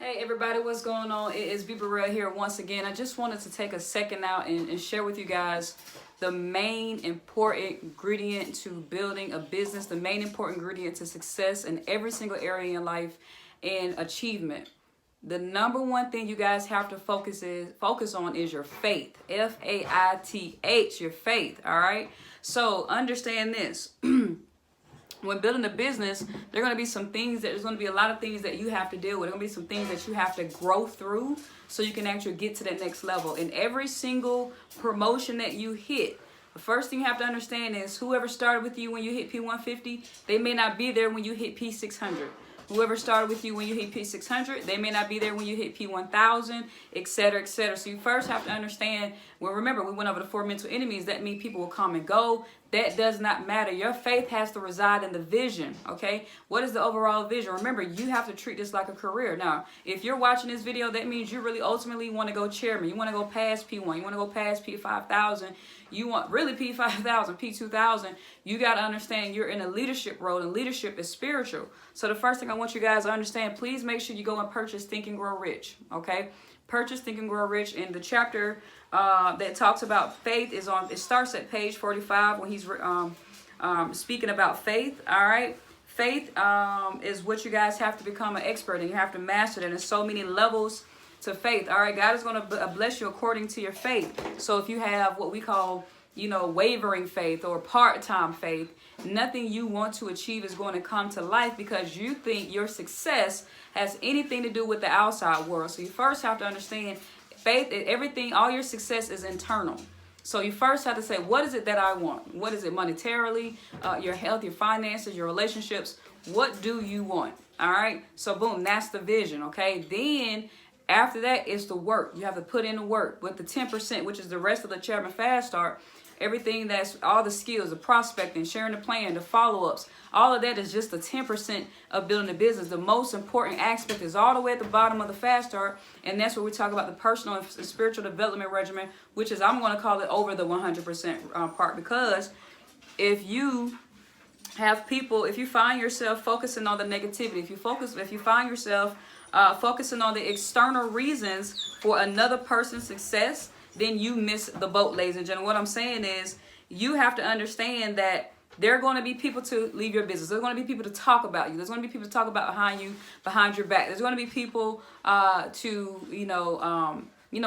Hey everybody, what's going on? It is Be Real here once again. I just wanted to take a second out and share with you guys the main important ingredient to building a business, the main important ingredient to success in every single area in life and achievement. The number one thing you guys have to focus on is your faith. F-A-I-T-H, your faith, all right? So understand this. When building a business, there are going to be some things there's going to be a lot of things that you have to deal with. There are going to be some things that you have to grow through so you can actually get to that next level. In every single promotion that you hit, the first thing you have to understand is whoever started with you when you hit P150, they may not be there when you hit P600. Whoever started with you when you hit P600, they may not be there when you hit P1000, etc., etc. So you first have to understand, well, remember, we went over the 4 mental enemies. That means people will come and go. That does not matter. Your faith has to reside in the vision, okay? What is the overall vision? Remember, you have to treat this like a career. Now, if you're watching this video, that means you really ultimately want to go chairman. You want to go past P1. You want to go past P5000. You want really P5000, P2000. You got to understand you're in a leadership role, and leadership is spiritual. So the first thing I want you guys to understand, please make sure you go and purchase Think and Grow Rich, okay? Purchase Think and Grow Rich. In the chapter that talks about faith is on, it starts at page 45 when he's speaking about faith, all right? Faith is what you guys have to become an expert in. You have to master it. There's so many levels to faith, all right? God is going to bless you according to your faith. So if you have what we call, wavering faith or part-time faith, nothing you want to achieve is going to come to life because you think your success has anything to do with the outside world. So you first have to understand faith, everything, all your success is internal. So you first have to say, what is it that I want? What is it monetarily, your health, your finances, your relationships? What do you want? All right. So boom, that's the vision. Okay. Then after that is the work. You have to put in the work with the 10%, which is the rest of the Chairman Fast Start. Everything that's all the skills, the prospecting, sharing the plan, the follow-ups, all of that is just the 10% of building a business. The most important aspect is all the way at the bottom of the Fast Start, and that's where we talk about the personal and spiritual development regimen, which is, I'm going to call it over the 100% part, because if you have people, if you find yourself focusing on the negativity, if you find yourself focusing on the external reasons for another person's success, then you miss the boat, ladies and gentlemen. What I'm saying is you have to understand that there are going to be people to leave your business. There's going to be people to talk about you. There's going to be people to talk about behind you, behind your back. There's going to be people to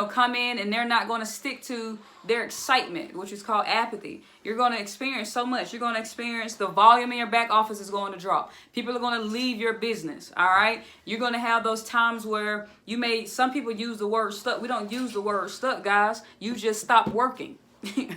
come in and they're not going to stick to their excitement, which is called apathy. You're going to experience so much. You're going to experience the volume in your back office is going to drop. People are going to leave your business, all right? You're going to have those times where some people use the word stuck. We don't use the word stuck, guys. You just stop working,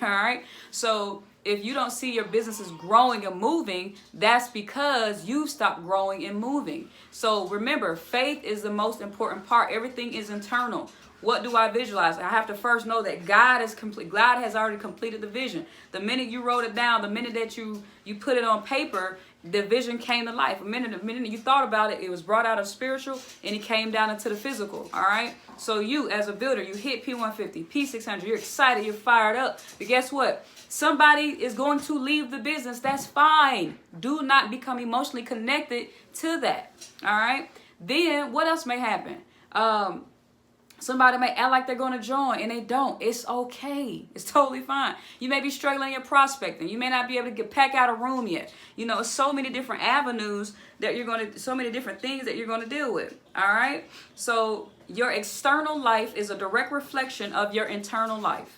all right? So if you don't see your businesses growing and moving, that's because you stopped growing and moving. So remember, faith is the most important part. Everything is internal. What do I visualize? I have to first know that God is complete. God has already completed the vision. The minute you wrote it down, the minute that you put it on paper, the vision came to life. The minute you thought about it, it was brought out of spiritual and it came down into the physical. All right. So you, as a builder, you hit P150, P600. You're excited. You're fired up. But guess what? Somebody is going to leave the business. That's fine. Do not become emotionally connected to that. All right. Then what else may happen? Somebody may act like they're going to join and they don't. It's okay. It's totally fine. You may be struggling in your prospecting. You may not be able to pack out a room yet. So many different avenues that so many different things that you're going to deal with. All right. So your external life is a direct reflection of your internal life.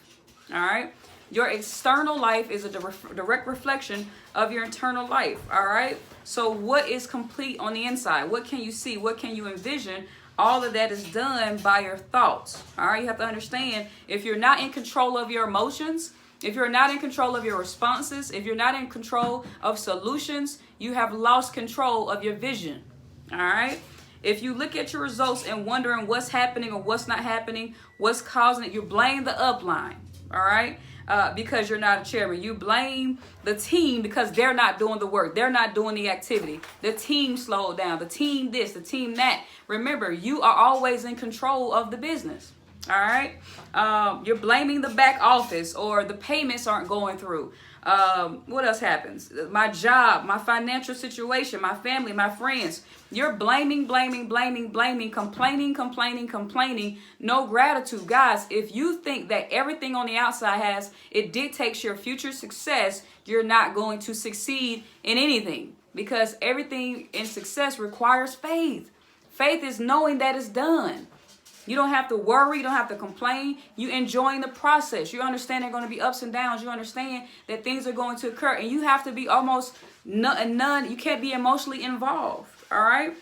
All right. Your external life is a direct reflection of your internal life. All right. So what is complete on the inside? What can you see? What can you envision? All of that is done by your thoughts. All right. You have to understand, if you're not in control of your emotions, if you're not in control of your responses, if you're not in control of solutions, you have lost control of your vision. All right. If you look at your results and wondering what's happening or what's not happening, what's causing it, you blame the upline. All right. Because you're not a chairman. You blame the team because they're not doing the work. They're not doing the activity. The team slowed down. The team this, the team that. Remember, you are always in control of the business. All right. You're blaming the back office, or the payments aren't going through. What else happens? My job, my financial situation, my family, my friends. You're blaming, complaining. No gratitude. Guys, if you think that everything on the outside it dictates your future success, you're not going to succeed in anything, because everything in success requires faith. Faith is knowing that it's done. You don't have to worry. You don't have to complain. You enjoying the process. You understand there are going to be ups and downs. You understand that things are going to occur. And you have to be almost none. You can't be emotionally involved. All right?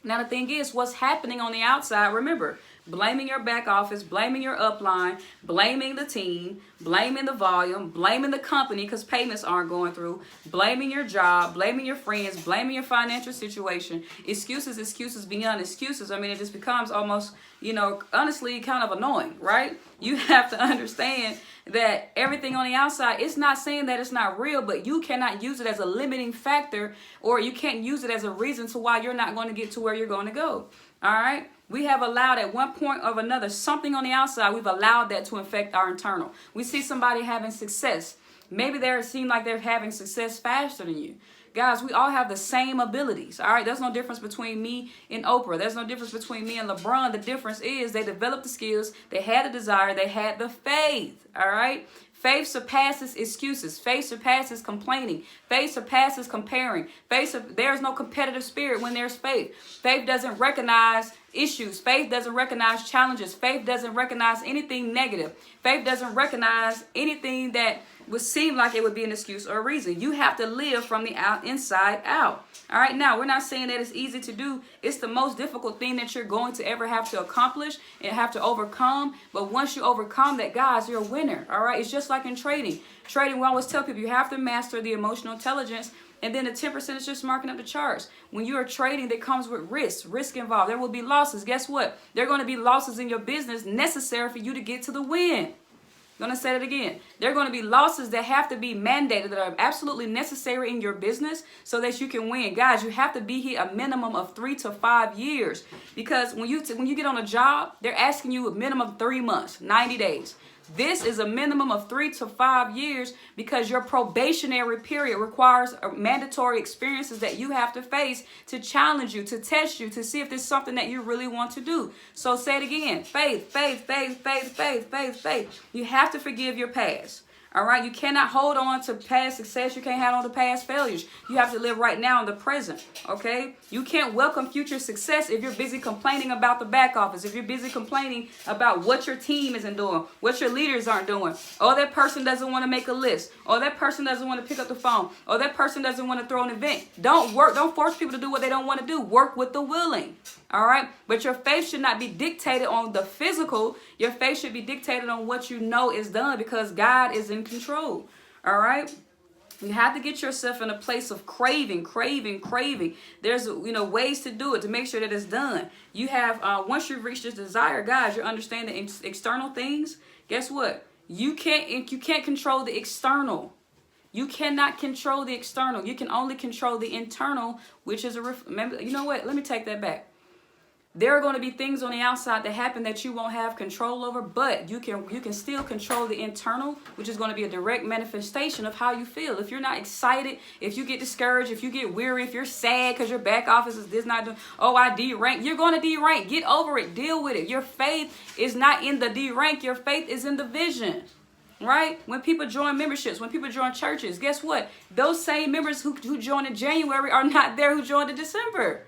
Now, the thing is, what's happening on the outside, remember, blaming your back office, blaming your upline, blaming the team, blaming the volume, blaming the company because payments aren't going through, blaming your job, blaming your friends, blaming your financial situation, excuses beyond excuses. I mean, it just becomes almost, honestly, kind of annoying, right? You have to understand that everything on the outside, it's not saying that it's not real, but you cannot use it as a limiting factor, or you can't use it as a reason to why you're not going to get to where you're going to go. All right? We have allowed at one point or another something on the outside. We've allowed that to affect our internal. We see somebody having success. Maybe they seem like they're having success faster than you. Guys, we all have the same abilities. All right. There's no difference between me and Oprah. There's no difference between me and LeBron. The difference is they developed the skills. They had the desire. They had the faith. All right. Faith surpasses excuses. Faith surpasses complaining. Faith surpasses comparing. There's no competitive spirit when there's faith. Faith doesn't recognize issues. Faith doesn't recognize challenges. Faith doesn't recognize anything negative. Faith doesn't recognize anything that would seem like it would be an excuse or a reason. You have to live from the inside out. All right. Now, we're not saying that it's easy to do. It's the most difficult thing that you're going to ever have to accomplish and have to overcome. But once you overcome that, guys, you're a winner. All right. It's just like in trading. Trading, we always tell people you have to master the emotional intelligence. And then the 10% is just marking up the charts. When you are trading, that comes with risk involved. There will be losses. Guess what? There are going to be losses in your business necessary for you to get to the win. I'm going to say it again. There are going to be losses that have to be mandated, that are absolutely necessary in your business so that you can win. Guys, you have to be here a minimum of 3 to 5 years, because when you get on a job, they're asking you a minimum of 3 months, 90 days. This is a minimum of 3 to 5 years, because your probationary period requires mandatory experiences that you have to face to challenge you, to test you, to see if there's something that you really want to do. So say it again. Faith. You have to forgive your past. All right. You cannot hold on to past success. You can't hold on to past failures. You have to live right now in the present. OK, you can't welcome future success if you're busy complaining about the back office, if you're busy complaining about what your team isn't doing, what your leaders aren't doing. Oh, that person doesn't want to make a list. Oh, that person doesn't want to pick up the phone. Oh, that person doesn't want to throw an event. Don't force people to do what they don't want to do. Work with the willing. All right. But your faith should not be dictated on the physical. Your faith should be dictated on what you know is done, because God is in control. All right. You have to get yourself in a place of craving. There's, ways to do it to make sure that it's done. You have, once you've reached this desire, guys, you understand the external things. Guess what? You can't control the external. You cannot control the external. You can only control the internal, which is remember, you know what? Let me take that back. There are going to be things on the outside that happen that you won't have control over, but you can still control the internal, which is going to be a direct manifestation of how you feel. If you're not excited, if you get discouraged, if you get weary, if you're sad because your back office is not doing, I D-rank, you're going to D-rank. Get over it. Deal with it. Your faith is not in the D-rank. Your faith is in the vision. Right? When people join memberships, when people join churches, guess what? Those same members who joined in January are not there who joined in December.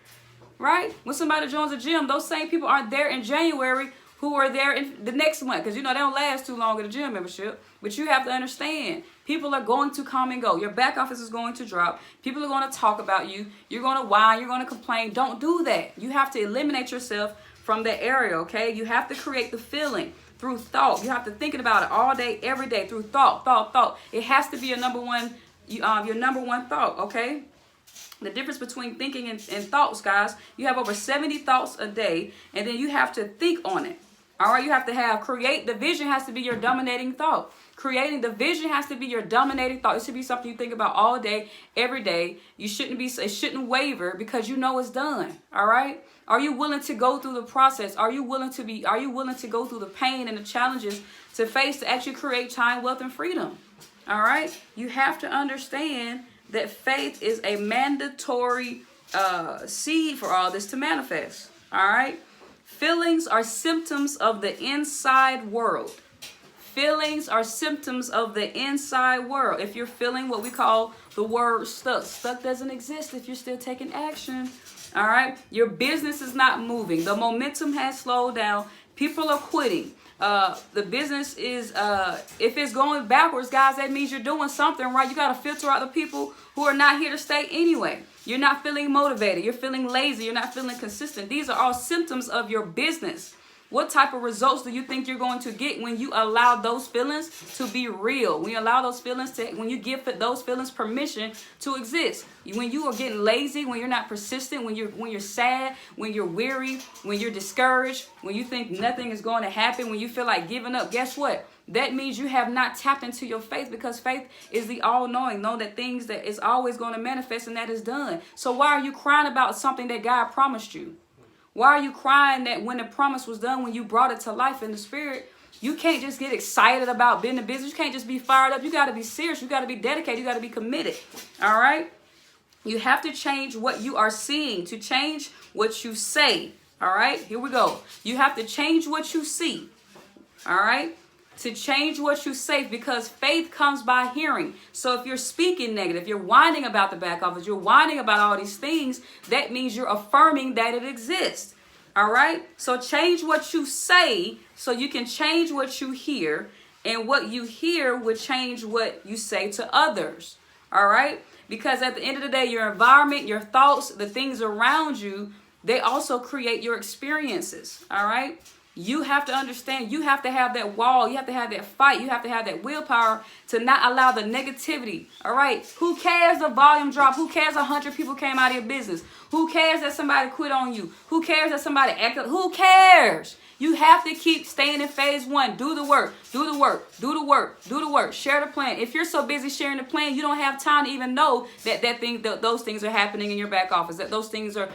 Right? When somebody joins a gym, those same people aren't there in January who are there in the next month, because they don't last too long at a gym membership. But you have to understand, people are going to come and go. Your back office is going to drop. People are going to talk about you. You're going to whine. You're going to complain. Don't do that. You have to eliminate yourself from that area, okay? You have to create the feeling through thought. You have to think about it all day, every day, through thought. It has to be your number one thought, okay? The difference between thinking and thoughts, guys, you have over 70 thoughts a day, and then you have to think on it. All right, you have to create. The vision has to be your dominating thought. Creating the vision has to be your dominating thought. It should be something you think about all day, every day. It shouldn't waver, because you know it's done. All right. Are you willing to go through the process? Are you willing to go through the pain and the challenges to actually create time, wealth, and freedom? All right. You have to understand that faith is a mandatory seed for all this to manifest. All right. Feelings are symptoms of the inside world. Feelings are symptoms of the inside world. If you're feeling what we call the word stuck, stuck doesn't exist if you're still taking action. All right. Your business is not moving. The momentum has slowed down. People are quitting. The business is, if it's going backwards, guys, that means you're doing something right. You got to filter out the people who are not here to stay anyway. You're not feeling motivated. You're feeling lazy. You're not feeling consistent. These are all symptoms of your business. What type of results do you think you're going to get when you allow those feelings to be real? When you allow those feelings to, when you give those feelings permission to exist. When you are getting lazy, when you're not persistent, when you're sad, when you're weary, when you're discouraged, when you think nothing is going to happen, when you feel like giving up, guess what? That means you have not tapped into your faith, because faith is the all-knowing. Know that things that is always going to manifest, and that is done. So why are you crying about something that God promised you? Why are you crying that when the promise was done, when you brought it to life in the spirit? You can't just get excited about being in business. You can't just be fired up. You got to be serious. You got to be dedicated. You got to be committed. All right? You have to change what you are seeing to change what you say. All right? Here we go. You have to change what you see. All right? To change what you say, because faith comes by hearing. So if you're speaking negative, you're whining about the back office, you're whining about all these things, that means you're affirming that it exists. All right? So change what you say so you can change what you hear, and what you hear will change what you say to others. All right? Because at the end of the day, your environment, your thoughts, the things around you, they also create your experiences. All right? You have to understand, you have to have that wall, you have to have that fight, you have to have that willpower to not allow the negativity. All right? Who cares the volume drop? Who cares 100 people came out of your business? Who cares that somebody quit on you? Who cares that somebody acted? Who cares? You have to keep staying in phase one. Do the work, do the work, do the work, do the work. Share the plan. If you're so busy sharing the plan, you don't have time to even know that those things are happening in your back office, that those things are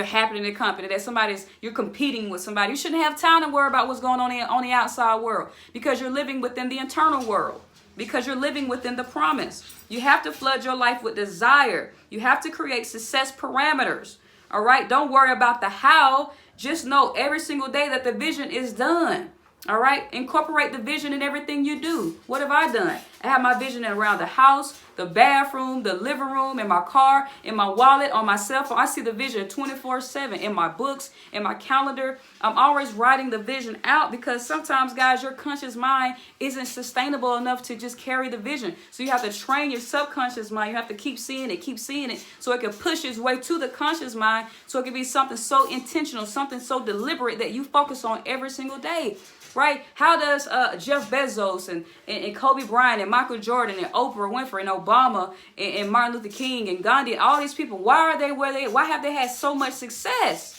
happening in the company, that you're competing with somebody. You shouldn't have time to worry about what's going on the outside world, because you're living within the internal world, because you're living within the promise. You have to flood your life with desire. You have to create success parameters. All right? Don't worry about the how. Just know every single day that the vision is done. All right? Incorporate the vision in everything you do. What have I done? I have my vision around the house, the bathroom, the living room, in my car, in my wallet, on my cell phone. I see the vision 24/7 in my books, in my calendar. I'm always writing the vision out, because sometimes, guys, your conscious mind isn't sustainable enough to just carry the vision. So you have to train your subconscious mind. You have to keep seeing it, so it can push its way to the conscious mind, so it can be something so intentional, something so deliberate that you focus on every single day. Right? How does Jeff Bezos and Kobe Bryant and Michael Jordan and Oprah Winfrey and Obama and Martin Luther King and Gandhi and all these people, why are they where they? Why have they had so much success?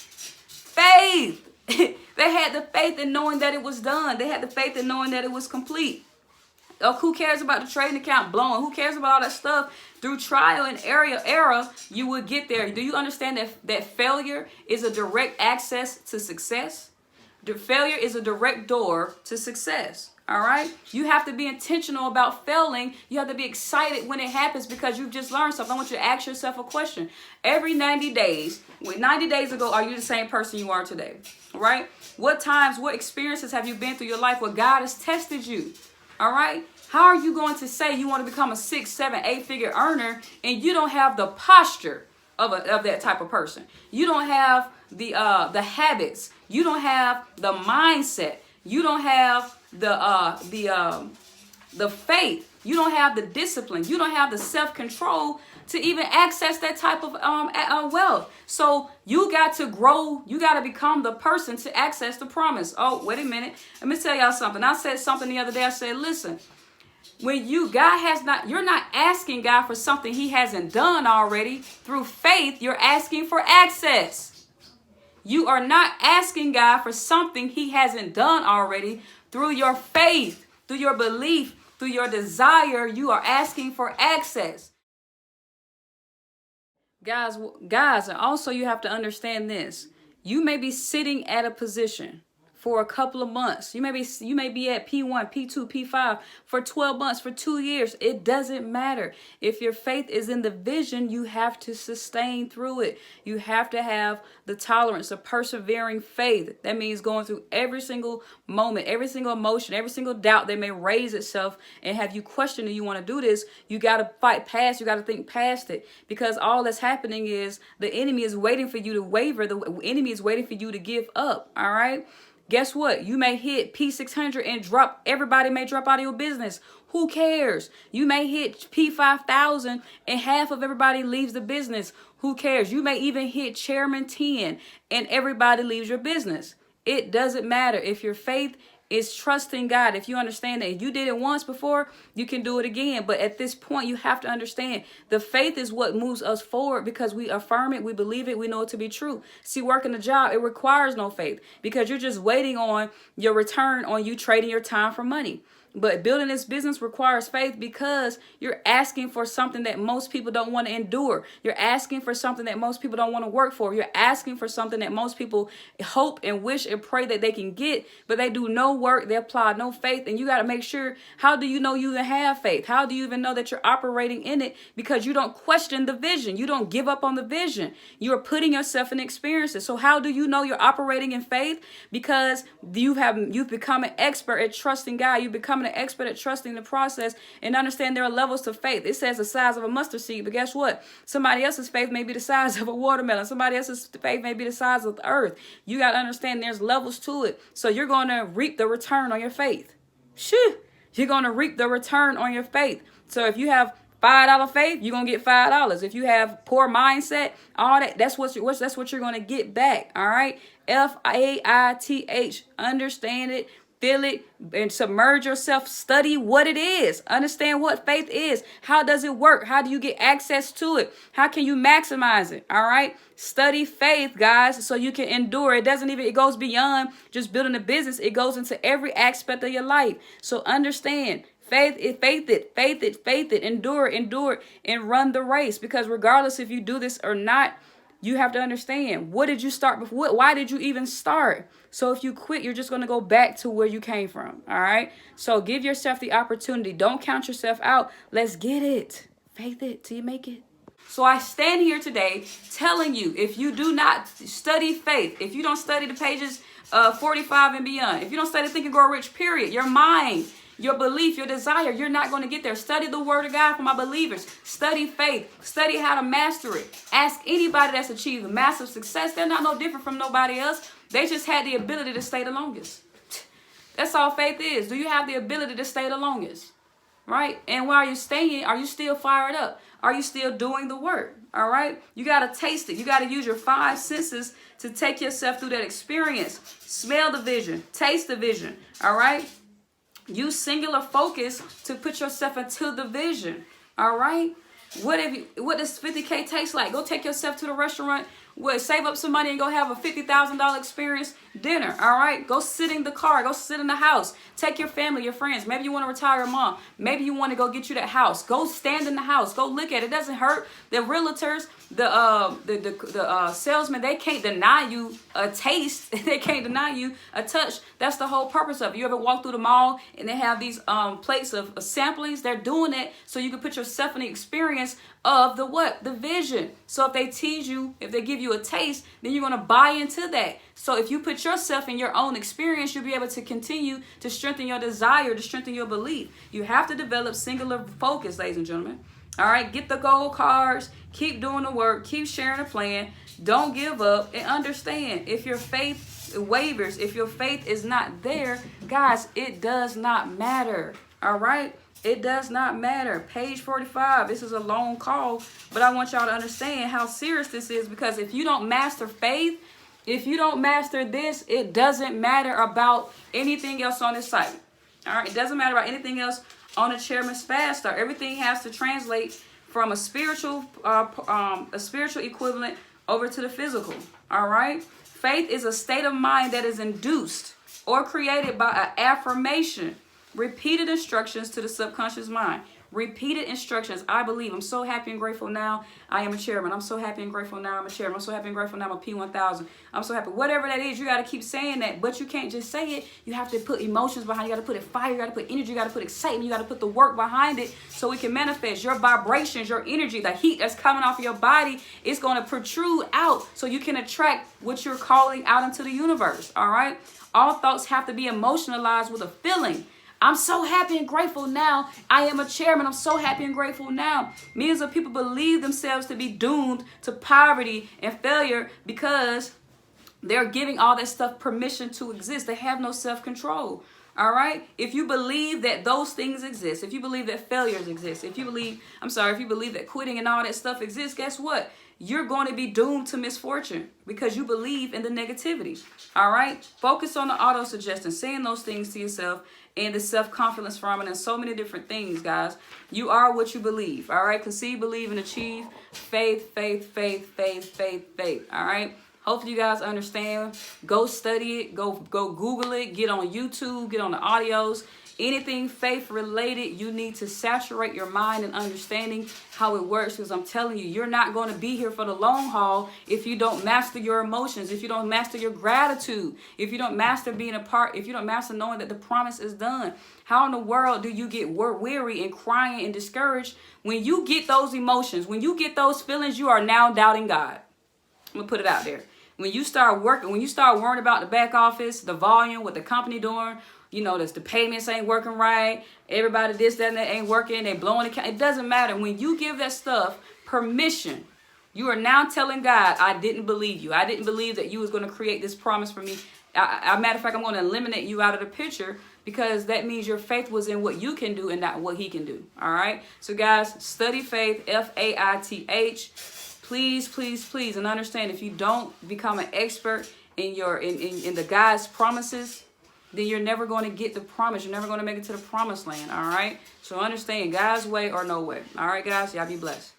Faith. They had the faith in knowing that it was done. They had the faith in knowing that it was complete. Who cares about the trading account blowing? Who cares about all that stuff? Through trial and error, you would get there. Do you understand that failure is a direct access to success? The failure is a direct door to success. All right? You have to be intentional about failing. You have to be excited when it happens, because you've just learned something. I want you to ask yourself a question. Every 90 days, 90 days ago, are you the same person you are today? All right? What times, what experiences have you been through your life where God has tested you? All right? How are you going to say you want to become a 6, 7, 8-figure earner and you don't have the posture of that type of person? You don't have the habits. You don't have the mindset. You don't have the faith. You don't have the discipline. You don't have the self-control to even access that type of wealth. So you got to grow. You got to become the person to access the promise. Oh, wait a minute. Let me tell y'all something. I said something the other day. I said, listen, when you're not asking God for something he hasn't done already. Through faith, you're asking for access. You are not asking God for something he hasn't done already. Through your faith, through your belief, through your desire, you are asking for access. Guys, and also you have to understand this. You may be sitting at a position for a couple of months. You may be at P1, P2, P5 for 12 months, for 2 years. It doesn't matter. If your faith is in the vision, you have to sustain through it. You have to have the tolerance, a persevering faith. That means going through every single moment, every single emotion, every single doubt that may raise itself and have you question, do you want to do this? You got to fight past, you got to think past it, because all that's happening is the enemy is waiting for you to waver. The enemy is waiting for you to give up. All right. Guess what? You may hit P600 and everybody may drop out of your business. Who cares? You may hit P5000 and half of everybody leaves the business. Who cares? You may even hit Chairman 10 and everybody leaves your business. It doesn't matter. If your faith is trusting God, if you understand that you did it once before, you can do it again. But at this point, you have to understand the faith is what moves us forward, because we affirm it, we believe it, we know it to be true. See, working a job, it requires no faith, because you're just waiting on your return on you trading your time for money. But building this business requires faith, because you're asking for something that most people don't want to endure. You're asking for something that most people don't want to work for. You're asking for something that most people hope and wish and pray that they can get, but they do no work. They apply no faith. And you got to make sure, how do you know you even have faith? How do you even know that you're operating in it? Because you don't question the vision. You don't give up on the vision. You're putting yourself in experiences. So how do you know you're operating in faith? Because you've become an expert at trusting God. You've become an expert at trusting the process, and understand there are levels to faith. It says the size of a mustard seed, but guess what? Somebody else's faith may be the size of a watermelon. Somebody else's faith may be the size of the earth. You got to understand there's levels to it. So you're going to reap the return on your faith. Shoo! You're going to reap the return on your faith. So if you have $5 faith, you're going to get $5. If you have poor mindset, all that, that's what you're going to get back. All right. FAITH. Understand it. Feel it and submerge yourself. Study what it is. Understand what faith is. How does it work? How do you get access to it? How can you maximize it? All right. Study faith, guys, so you can endure. It goes beyond just building a business. It goes into every aspect of your life. So understand. Faith it, endure it, and run the race. Because regardless if you do this or not, you have to understand, what did you start before? Why did you even start? So if you quit, you're just going to go back to where you came from. All right. So give yourself the opportunity. Don't count yourself out. Let's get it. Faith it till you make it. So I stand here today telling you, if you do not study faith, if you don't study the pages 45 and beyond, if you don't study Think and Grow Rich, period, your mind, your belief, your desire, you're not going to get there. Study the word of God for my believers. Study faith. Study how to master it. Ask anybody that's achieved massive success. They're not no different from nobody else. They just had the ability to stay the longest. That's all faith is. Do you have the ability to stay the longest? Right? And while you're staying, are you still fired up? Are you still doing the work? All right? You got to taste it. You got to use your 5 senses to take yourself through that experience. Smell the vision. Taste the vision. All right? Use singular focus to put yourself into the vision. All right. What does 50K taste like? Go take yourself to the restaurant. Save up some money and go have a $50,000 experience dinner. All right. Go sit in the car. Go sit in the house. Take your family, your friends. Maybe you want to retire your mom. Maybe you want to go get you that house. Go stand in the house. Go look at it. It doesn't hurt. The realtors, the salesmen, they can't deny you a taste. They can't deny you a touch. That's the whole purpose of it. You ever walk through the mall and they have these plates of samplings? They're doing it so you can put yourself in the experience of the vision. So if they tease you, if they give you a taste, then you're going to buy into that. So if you put yourself in your own experience, you'll be able to continue to strengthen your desire, to strengthen your belief. You have to develop singular focus, ladies and gentlemen. All right, get the gold cards, keep doing the work, keep sharing the plan. Don't give up, and understand, if your faith wavers, if your faith is not there, guys, it does not matter. All right. It does not matter. Page 45. This is a long call, but I want y'all to understand how serious this is, because if you don't master faith, if you don't master this, it doesn't matter about anything else on this site. All right. It doesn't matter about anything else on the Chairman's Fast Start. Everything has to translate from a spiritual equivalent over to the physical. All right. Faith is a state of mind that is induced or created by an affirmation. Repeated instructions to the subconscious mind. Repeated instructions. I believe. I'm so happy and grateful now. I am a chairman. I'm so happy and grateful now. I'm a chairman. I'm so happy and grateful now. I'm a P1000. I'm so happy. Whatever that is, you got to keep saying that. But you can't just say it. You have to put emotions behind it. You got to put it fire. You got to put energy. You got to put excitement. You got to put the work behind it so it can manifest. Your vibrations, your energy, the heat that's coming off of your body is going to protrude out so you can attract what you're calling out into the universe. All right? All thoughts have to be emotionalized with a feeling. I'm so happy and grateful now. I am a chairman. I'm so happy and grateful now. Millions of people believe themselves to be doomed to poverty and failure because they're giving all that stuff permission to exist. They have no self-control. All right? If you believe that those things exist, if you believe that failures exist, if you believe that quitting and all that stuff exists, guess what? You're going to be doomed to misfortune because you believe in the negativity. All right? Focus on the auto-suggestion, saying those things to yourself, and the self-confidence from it, and so many different things, guys. You are what you believe. All right? Conceive, believe, and achieve. Faith, faith, faith, faith, faith, faith. All right? Hopefully you guys understand. Go study it. Go Google it. Get on YouTube. Get on the audios. Anything faith related, you need to saturate your mind and understanding how it works, because I'm telling you, you're not going to be here for the long haul if you don't master your emotions, if you don't master your gratitude, if you don't master being a part, if you don't master knowing that the promise is done. How in the world do you get weary and crying and discouraged when you get those emotions, when you get those feelings? You are now doubting God. I'm going to put it out there. When you start worrying about the back office, the volume, what the company doing, you know, the payments ain't working right. Everybody this, that, and that ain't working. They blowing the. It doesn't matter. When you give that stuff permission, you are now telling God, I didn't believe you. I didn't believe that you was going to create this promise for me. Matter of fact, I'm going to eliminate you out of the picture, because that means your faith was in what you can do and not what he can do. All right. So guys, study faith, FAITH. Please, please, please. And understand, if you don't become an expert in the God's promises, then you're never going to get the promise. You're never going to make it to the promised land. All right. So understand, God's way or no way. All right, guys. Y'all be blessed.